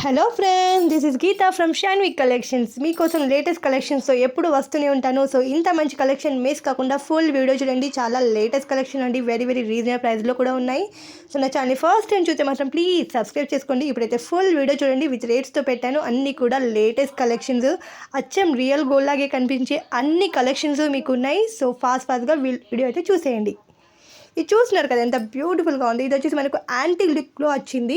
Hello friends, this is Geeta from Shanvik collections. మీకోసం latest కలెక్షన్స్తో ఎప్పుడు వస్తూనే ఉంటాను. సో ఇంత మంచి కలెక్షన్ మిస్ కాకుండా ఫుల్ వీడియో చూడండి. చాలా లేటెస్ట్ కలెక్షన్ అండి, వెరీ రీజనబుల్ ప్రైస్లో కూడా ఉన్నాయి. సో నా ఛానల్ ఫస్ట్ టైం చూస్తే మాత్రం ప్లీజ్ సబ్స్క్రైబ్ చేసుకోండి. ఇప్పుడైతే ఫుల్ వీడియో చూడండి, విత్ రేట్స్తో పెట్టాను. అన్నీ కూడా లేటెస్ట్ కలెక్షన్స్, అచ్చం రియల్ గోల్డ్ లాగే కనిపించే అన్ని కలెక్షన్స్ మీకు ఉన్నాయి. సో ఫాస్ట్గా వీడియో అయితే చూసేయండి. ఇది చూస్తున్నారు కదా ఎంత బ్యూటిఫుల్గా ఉంది. ఇది వచ్చేసి మనకు యాంటీ లుక్లో వచ్చింది.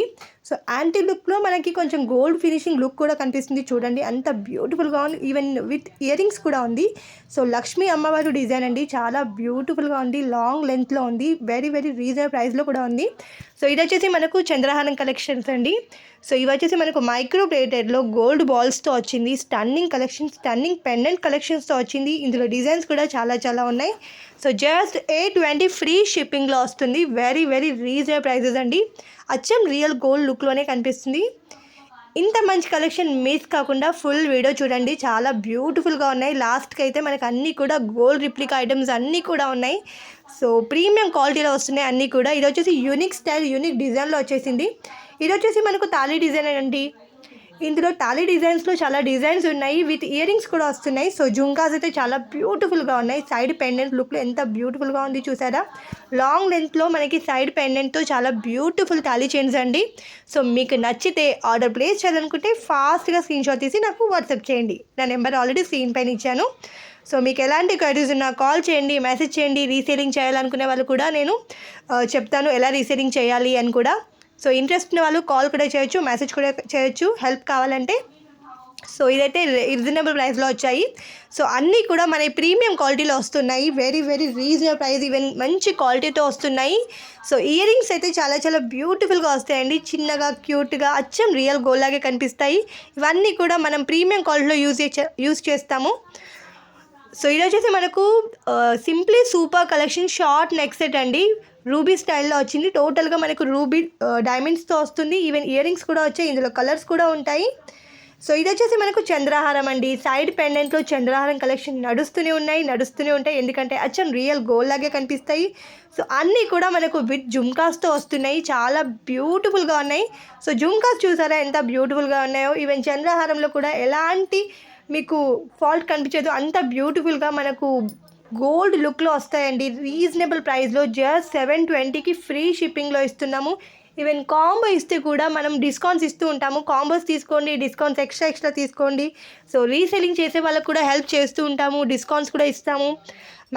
సో యాంటీ లుక్లో మనకి కొంచెం గోల్డ్ ఫినిషింగ్ లుక్ కూడా కనిపిస్తుంది. చూడండి అంత బ్యూటిఫుల్గా ఉంది. ఈవెన్ విత్ ఇయర్ రింగ్స్ కూడా ఉంది. సో లక్ష్మీ అమ్మవారు డిజైన్ అండి, చాలా బ్యూటిఫుల్గా ఉంది. లాంగ్ లెంత్లో ఉంది, వెరీ రీజనబుల్ ప్రైస్లో కూడా ఉంది. సో ఇది వచ్చేసి మనకు చంద్రహారం కలెక్షన్స్ అండి. సో ఇవి వచ్చేసి మనకు మైక్రో ప్లేటెడ్లో గోల్డ్ బాల్స్తో వచ్చింది. స్టన్నింగ్ కలెక్షన్, స్టన్నింగ్ పెండెంట్ కలెక్షన్స్తో వచ్చింది. ఇందులో డిజైన్స్ కూడా చాలా ఉన్నాయి. సో జస్ట్ 820 ఫ్రీ షిప్పింగ్లో వస్తుంది. వెరీ రీజనబుల్ ప్రైజెస్ అండి. అచ్చం రియల్ గోల్డ్ లుక్లోనే కనిపిస్తుంది. ఇంత మంచి కలెక్షన్ మిస్ కాకుండా ఫుల్ వీడియో చూడండి. చాలా బ్యూటిఫుల్గా ఉన్నాయి. లాస్ట్కి అయితే మనకు అన్నీ కూడా గోల్డ్ రిప్లికా ఐటమ్స్ అన్నీ కూడా ఉన్నాయి. సో ప్రీమియం క్వాలిటీలో వస్తున్నాయి అన్నీ కూడా. ఇది వచ్చేసి యూనిక్ స్టైల్, యూనిక్ డిజైన్లో వచ్చేసింది. ఇది వచ్చేసి మనకు తాళీ డిజైన్ అండి. ఇందులో తాళీ డిజైన్స్లో చాలా డిజైన్స్ ఉన్నాయి, విత్ ఇయర్ రింగ్స్ కూడా వస్తున్నాయి. సో జుంకాస్ అయితే చాలా బ్యూటిఫుల్గా ఉన్నాయి. సైడ్ పెండెంట్ లుక్లో ఎంత బ్యూటిఫుల్గా ఉంది చూసారా. లాంగ్ లెంత్లో మనకి సైడ్ పెండెంట్తో చాలా బ్యూటిఫుల్ తాళీ చైన్స్ అండి. సో మీకు నచ్చితే ఆర్డర్ ప్లేస్ చేయాలనుకుంటే ఫాస్ట్గా స్క్రీన్ షాట్ తీసి నాకు వాట్సాప్ చేయండి. నా నెంబర్ ఆల్రెడీ స్క్రీన్ పైన ఇచ్చాను. సో మీకు ఎలాంటి క్వైరీస్ ఉన్నా కాల్ చేయండి, మెసేజ్ చేయండి. రీసేలింగ్ చేయాలనుకునే వాళ్ళు కూడా నేను చెప్తాను ఎలా రీసేలింగ్ చేయాలి అని కూడా. సో ఇంట్రెస్ట్ ఉన్న వాళ్ళు కాల్ కూడా చేయొచ్చు, మెసేజ్ కూడా చేయొచ్చు హెల్ప్ కావాలంటే. సో ఇదైతే రీజనబుల్ ప్రైస్లో వచ్చాయి. సో అన్నీ కూడా మన ప్రీమియం క్వాలిటీలో వస్తున్నాయి. వెరీ రీజనబుల్ ప్రైస్, ఈవెన్ మంచి క్వాలిటీతో వస్తున్నాయి. సో ఇయర్ రింగ్స్ అయితే చాలా బ్యూటిఫుల్గా వస్తాయండి. చిన్నగా క్యూట్గా అచ్చం రియల్ గోల్డ్ లాగే కనిపిస్తాయి. ఇవన్నీ కూడా మనం ప్రీమియం క్వాలిటీలో యూజ్ చేస్తాము. సో ఇది వచ్చేసి మనకు simply super collection short neck set అండి. రూబీ స్టైల్లో వచ్చింది. టోటల్గా మనకు రూబీ డైమండ్స్తో వస్తుంది. ఈవెన్ ఇయర్ రింగ్స్ కూడా వచ్చాయి. ఇందులో కలర్స్ కూడా ఉంటాయి. సో ఇది వచ్చేసి మనకు చంద్రహారం అండి. సైడ్ పెండెంట్లో చంద్రహారం కలెక్షన్ నడుస్తూనే ఉంటాయి. ఎందుకంటే అచ్చం రియల్ గోల్డ్ లాగే కనిపిస్తాయి. సో అన్నీ కూడా మనకు విత్ జుమ్కాస్తో వస్తున్నాయి. చాలా బ్యూటిఫుల్గా ఉన్నాయి. సో జుమ్కాస్ చూసారా ఎంత బ్యూటిఫుల్గా ఉన్నాయో. ఈవెన్ చంద్రహారంలో కూడా ఎలాంటి మీకు ఫాల్ట్ కనిపించదు, అంత బ్యూటిఫుల్గా మనకు గోల్డ్ లుక్లో వస్తాయండి. రీజనబుల్ ప్రైస్లో జస్ట్ 720కి ఫ్రీ షిప్పింగ్లో ఇస్తున్నాము. ఈవెన్ కాంబో ఇస్తే కూడా మనం డిస్కౌంట్స్ ఇస్తూ ఉంటాము. కాంబోస్ తీసుకోండి, డిస్కౌంట్స్ ఎక్స్ట్రా తీసుకోండి. సో రీసెల్లింగ్ చేసే వాళ్ళకు కూడా హెల్ప్ చేస్తూ ఉంటాము, డిస్కౌంట్స్ కూడా ఇస్తాము.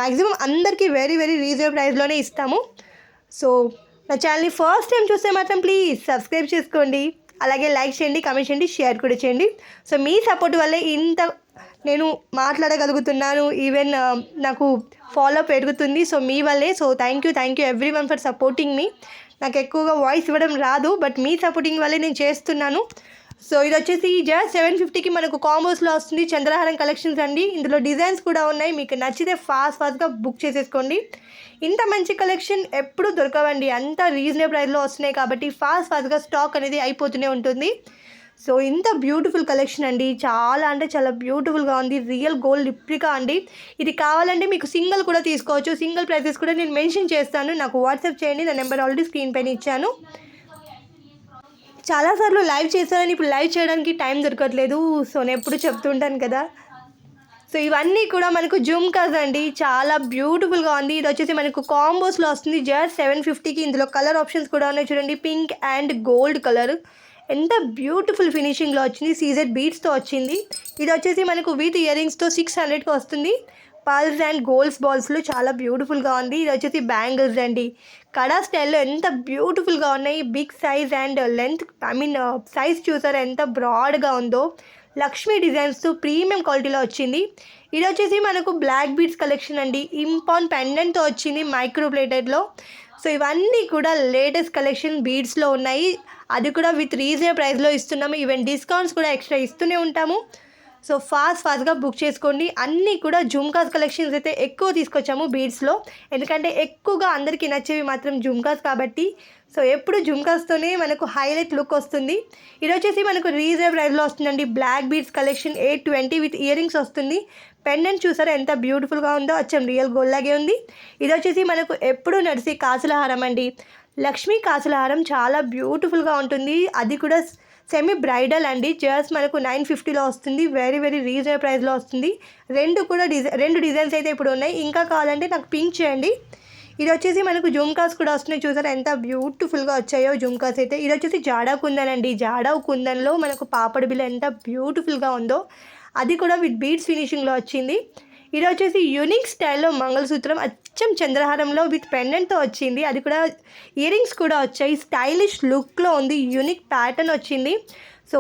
మ్యాక్సిమం అందరికీ వెరీ రీజనబుల్ ప్రైస్లోనే ఇస్తాము. సో నా ఛానల్ని ఫస్ట్ టైం చూస్తే మాత్రం ప్లీజ్ సబ్స్క్రైబ్ చేసుకోండి. అలాగే లైక్ చేయండి, కామెంట్ చేయండి, షేర్ కూడా చేయండి. సో మీ సపోర్ట్ వల్లే ఇంత నేను మాట్లాడగలుగుతున్నాను. ఈవెన్ నాకు ఫాలో పెరుగుతుంది. సో మీ వల్లే. So thank you everyone for supporting me. నాకు ఎక్కువగా వాయిస్ ఇవ్వడం రాదు, బట్ మీ సపోర్టింగ్ వల్లే నేను చేస్తున్నాను. సో ఇది వచ్చేసి జస్ట్ 750కి మనకు కాంబోస్లో వస్తుంది. చంద్రహారం కలెక్షన్స్ అండి. ఇందులో డిజైన్స్ కూడా ఉన్నాయి. మీకు నచ్చితే ఫాస్ట్గా బుక్ చేసేసుకోండి. ఇంత మంచి కలెక్షన్ ఎప్పుడు దొరకవండి. అంత రీజనబుల్ ప్రైస్లో వస్తున్నాయి కాబట్టి ఫాస్ట్గా స్టాక్ అనేది అయిపోతూనే ఉంటుంది. సో ఇంత బ్యూటిఫుల్ కలెక్షన్ అండి. చాలా బ్యూటిఫుల్గా ఉంది. రియల్ గోల్డ్ రిప్లికా అండి. ఇది కావాలంటే మీకు సింగిల్ కూడా తీసుకోవచ్చు. సింగిల్ ప్రైసెస్ కూడా నేను మెన్షన్ చేస్తాను. నాకు వాట్సాప్ చేయండి. నా నెంబర్ ఆల్రెడీ స్క్రీన్ పైన ఇచ్చాను. చాలాసార్లు లైవ్ చేశానని ఇప్పుడు లైవ్ చేయడానికి టైం దొరకట్లేదు. సో నేను ఎప్పుడు చెప్తుంటాను కదా. సో ఇవన్నీ కూడా మనకు జుమ్కాస్ అండి. చాలా బ్యూటిఫుల్గా ఉంది. ఇది వచ్చేసి మనకు కాంబోస్లో వస్తుంది. జస్ట్ 750కి. ఇందులో కలర్ ఆప్షన్స్ కూడా ఉన్నాయి చూడండి. పింక్ అండ్ గోల్డ్ కలర్ ఎంత బ్యూటిఫుల్ ఫినిషింగ్లో వచ్చింది. సీజెడ్ బీడ్స్తో వచ్చింది. ఇది వచ్చేసి మనకు విత్ ఇయర్ రింగ్స్తో 600కి వస్తుంది. పల్స్ అండ్ గోల్డ్స్ బాల్స్లో చాలా బ్యూటిఫుల్గా ఉంది. ఇది వచ్చేసి బ్యాంగిల్స్ అండి. కడా స్టైల్లో ఎంత బ్యూటిఫుల్గా ఉన్నాయి. Big size and length size చూసారా ఎంత బ్రాడ్గా ఉందో. లక్ష్మీ డిజైన్స్తో ప్రీమియం క్వాలిటీలో వచ్చింది. ఇది వచ్చేసి మనకు బ్లాక్ బీడ్స్ కలెక్షన్ అండి. ఇంపాన్ పెండెంట్తో వచ్చింది మైక్రో ప్లేటెడ్లో. సో ఇవన్నీ కూడా లేటెస్ట్ కలెక్షన్ బీడ్స్లో ఉన్నాయి. అది కూడా విత్ రీజనబుల్ ప్రైస్లో ఇస్తున్నాము. ఈవెన్ డిస్కౌంట్స్ కూడా ఎక్స్ట్రా ఇస్తూనే ఉంటాము. సో ఫాస్ట్గా బుక్ చేసుకోండి. అన్నీ కూడా జుమ్కాస్ కలెక్షన్స్ అయితే ఎక్కువ తీసుకొచ్చాము బీడ్స్లో. ఎందుకంటే ఎక్కువగా అందరికీ నచ్చేవి మాత్రం జుమ్కాస్ కాబట్టి. సో ఎప్పుడు జుమ్కాస్తోనే మనకు హైలైట్ లుక్ వస్తుంది. ఇది వచ్చేసి మనకు రీజనబుల్ ప్రైస్లో వస్తుందండి. Black beads collection 820 with earrings వస్తుంది. పెండెంట్ చూసారా ఎంత బ్యూటిఫుల్గా ఉందో. అచ్చం రియల్ గోల్డ్ లాగే ఉంది. ఇది వచ్చేసి మనకు ఎప్పుడు నడిచే కాసుల హారం అండి. లక్ష్మీ కాసుల హారం చాలా బ్యూటిఫుల్గా ఉంటుంది. అది కూడా సెమీ బ్రైడల్ అండి. జస్ట్ మనకు 950లో వస్తుంది. వెరీ వెరీ రీజనబుల్ ప్రైస్లో వస్తుంది. రెండు డిజైన్స్ అయితే ఇప్పుడు ఉన్నాయి. ఇంకా కావాలంటే నాకు పింక్ చేయండి. ఇది వచ్చేసి మనకు జుమ్కాస్ కూడా వస్తున్నాయి. చూసారా ఎంత బ్యూటిఫుల్గా వచ్చాయో జుమ్కాస్ అయితే. ఇది వచ్చేసి జాడా కుందన్ అండి. జాడా కుందన్లో మనకు పాపడి బిల్ల ఎంత బ్యూటిఫుల్గా ఉందో, అది కూడా విత్ బీడ్స్ ఫినిషింగ్లో వచ్చింది. ఇది వచ్చేసి యూనిక్ స్టైల్లో మంగళసూత్రం అచ్చం చంద్రహారంలో విత్ పెండెంట్తో వచ్చింది. అది కూడా ఇయర్ రింగ్స్ కూడా వచ్చాయి. స్టైలిష్ లుక్లో ఉంది. యూనిక్ ప్యాటర్న్ వచ్చింది. సో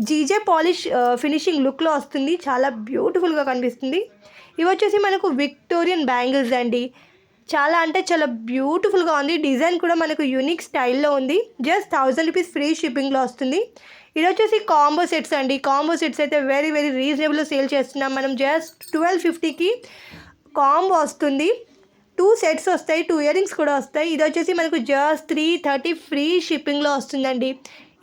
జీజే పాలిష్ ఫినిషింగ్ లుక్లో వస్తుంది. చాలా బ్యూటిఫుల్గా కనిపిస్తుంది. ఇవి వచ్చేసి మనకు విక్టోరియన్ బ్యాంగిల్స్ అండి. చాలా అంటే చాలా బ్యూటిఫుల్గా ఉంది. డిజైన్ కూడా మనకు యూనిక్ స్టైల్లో ఉంది. జస్ట్ 1000 రూపీస్ ఫ్రీ షిప్పింగ్లో వస్తుంది. ఇది వచ్చేసి కాంబో సెట్స్ అండి. కాంబో సెట్స్ అయితే వెరీ వెరీ రీజనబుల్లో సేల్ చేస్తున్నాం మనం. జస్ట్ 1250కి కాంబో వస్తుంది. 2 సెట్స్ వస్తాయి. 2 ఇయర్ రింగ్స్ కూడా వస్తాయి. ఇది వచ్చేసి మనకు జస్ట్ 330 ఫ్రీ షిప్పింగ్లో వస్తుందండి.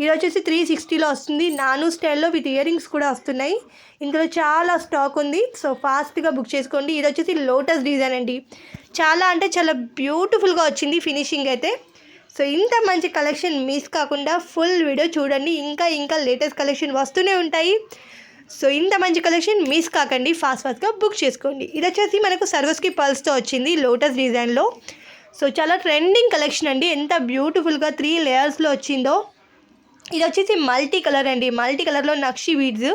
ఇది వచ్చేసి 360లో వస్తుంది. నాను స్టైల్లో విత్ ఇయర్ రింగ్స్ కూడా వస్తున్నాయి. ఇందులో చాలా స్టాక్ ఉంది. సో ఫాస్ట్గా బుక్ చేసుకోండి. ఇది వచ్చేసి లోటస్ డిజైన్ అండి. చాలా అంటే చాలా బ్యూటిఫుల్గా వచ్చింది ఫినిషింగ్ అయితే. సో ఇంత మంచి కలెక్షన్ మిస్ కాకుండా ఫుల్ వీడియో చూడండి. ఇంకా లేటెస్ట్ కలెక్షన్ వస్తూనే ఉంటాయి. సో ఇంత మంచి కలెక్షన్ మిస్ కాకండి. ఫాస్ట్గా బుక్ చేసుకోండి. ఇది వచ్చేసి మనకు సర్వస్కి పల్స్తో వచ్చింది లోటస్ డిజైన్లో. సో చాలా ట్రెండింగ్ కలెక్షన్ అండి. ఎంత బ్యూటిఫుల్గా 3 లేయర్స్లో వచ్చిందో. ఇది వచ్చేసి మల్టీ కలర్ అండి. మల్టీ కలర్లో నక్షి బీడ్స్.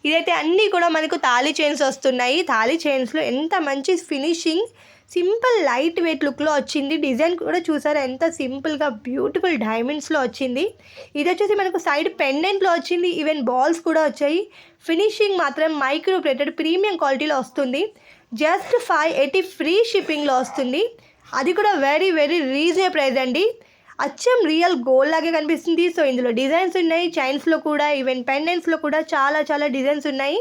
ఇదైతే అన్నీ కూడా మనకు తాళీ చైన్స్ వస్తున్నాయి. తాళీ చైన్స్లో ఎంత మంచి ఫినిషింగ్, సింపుల్ లైట్ వెయిట్ లుక్లో వచ్చింది. డిజైన్ కూడా చూసారా ఎంత సింపుల్గా బ్యూటిఫుల్ డైమండ్స్లో వచ్చింది. ఇది వచ్చేసి మనకు సైడ్ పెండెంట్లో వచ్చింది. ఈవెన్ బాల్స్ కూడా వచ్చాయి. ఫినిషింగ్ మాత్రం మైక్రో ప్లేటెడ్ ప్రీమియం క్వాలిటీలో వస్తుంది. జస్ట్ 580 ఫ్రీ షిప్పింగ్లో వస్తుంది. అది కూడా వెరీ వెరీ రీజనబుల్ ప్రైస్ అండి. అచ్చం రియల్ గోల్డ్ లాగే కనిపిస్తుంది. సో ఇందులో డిజైన్స్ ఉన్నాయి. చైన్స్లో కూడా ఈవెన్ పెండెంట్స్లో కూడా చాలా డిజైన్స్ ఉన్నాయి.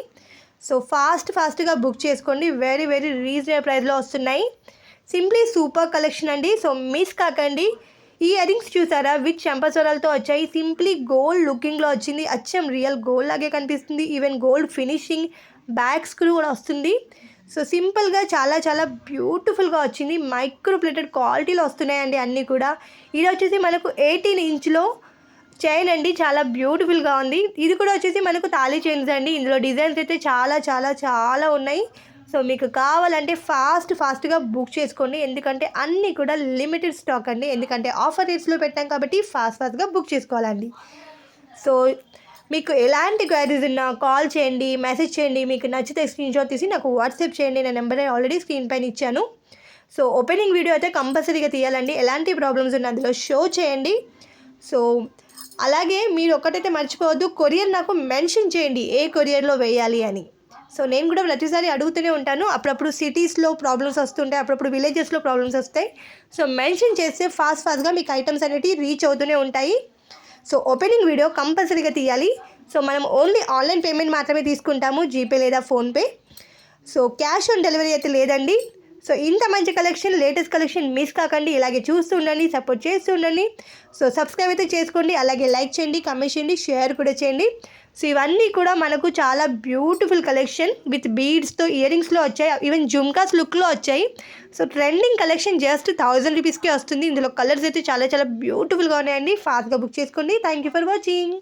సో ఫాస్ట్గా బుక్ చేసుకోండి. వెరీ వెరీ రీజనబుల్ ప్రైస్లో వస్తున్నాయి. సింప్లీ సూపర్ కలెక్షన్ అండి. సో మిస్ కాకండి. ఈ ఇయర్ రింగ్స్ చూసారా విత్ చెంపస్వరాలతో వచ్చాయి. సింప్లీ గోల్డ్ లుకింగ్లో వచ్చింది. అచ్చం రియల్ గోల్డ్ లాగే కనిపిస్తుంది. Even gold finishing back screw కూడా వస్తుంది. సో సింపుల్గా చాలా బ్యూటిఫుల్గా వచ్చింది. మైక్రో ప్లేటెడ్ క్వాలిటీలో వస్తున్నాయండి అన్నీ కూడా. ఇది వచ్చేసి మనకు 18 ఇంచ్లో చైన్ అండి. చాలా బ్యూటిఫుల్గా ఉంది. ఇది కూడా వచ్చేసి మనకు తాళీ చైన్స్ అండి. ఇందులో డిజైన్స్ అయితే చాలా ఉన్నాయి. సో మీకు కావాలంటే ఫాస్ట్గా బుక్ చేసుకోండి. ఎందుకంటే అన్నీ కూడా లిమిటెడ్ స్టాక్ అండి. ఎందుకంటే ఆఫర్ రేట్స్లో పెట్టాం కాబట్టి ఫాస్ట్గా బుక్ చేసుకోవాలండి. సో మీకు ఎలాంటి క్వైరీస్ ఉన్నా కాల్ చేయండి, మెసేజ్ చేయండి. మీకు నచ్చితే స్క్రీన్ షాట్ తీసి నాకు వాట్సాప్ చేయండి. నా నెంబర్ ఆల్రెడీ స్క్రీన్ పైన ఇచ్చాను. సో ఓపెనింగ్ వీడియో అయితే కంపల్సరీగా తీయాలండి. ఎలాంటి ప్రాబ్లమ్స్ ఉన్నా అందులో షో చేయండి. సో అలాగే మీరు ఒకటైతే మర్చిపోవద్దు, కొరియర్ నాకు మెన్షన్ చేయండి ఏ కొరియర్లో వేయాలి అని. సో నేను కూడా ప్రతిసారి అడుగుతూనే ఉంటాను. అప్పుడప్పుడు సిటీస్లో ప్రాబ్లమ్స్ వస్తుంటాయి, అప్పుడప్పుడు విలేజెస్లో ప్రాబ్లమ్స్ వస్తాయి. సో మెన్షన్ చేస్తే ఫాస్ట్గా మీకు ఐటమ్స్ అనేవి రీచ్ అవుతూనే ఉంటాయి. సో ఓపెనింగ్ వీడియో కంపల్సరీగా తీయాలి. సో మనం ఓన్లీ ఆన్లైన్ పేమెంట్ మాత్రమే తీసుకుంటాము, జీపే లేదా PhonePe. So cash on delivery అయితే లేదండి. సో ఇంత మంచి కలెక్షన్, లేటెస్ట్ కలెక్షన్ మిస్ కాకండి. ఇలాగే చూస్తూ ఉండండి, సపోర్ట్ చేస్తూ ఉండండి. సో సబ్స్క్రైబ్ అయితే చేసుకోండి. అలాగే లైక్ చేయండి, కమెంట్ చేయండి, షేర్ కూడా చేయండి. సో ఇవన్నీ కూడా మనకు చాలా బ్యూటిఫుల్ కలెక్షన్ విత్ బీడ్స్తో ఇయర్ రింగ్స్లో వచ్చాయి. ఈవెన్ జుమ్కాస్ లుక్లో వచ్చాయి. సో ట్రెండింగ్ కలెక్షన్ జస్ట్ 1000 రూపీస్కే వస్తుంది. ఇందులో కలర్స్ అయితే చాలా బ్యూటిఫుల్గా ఉన్నాయండి. ఫాస్ట్గా బుక్ చేసుకోండి. Thank you for watching.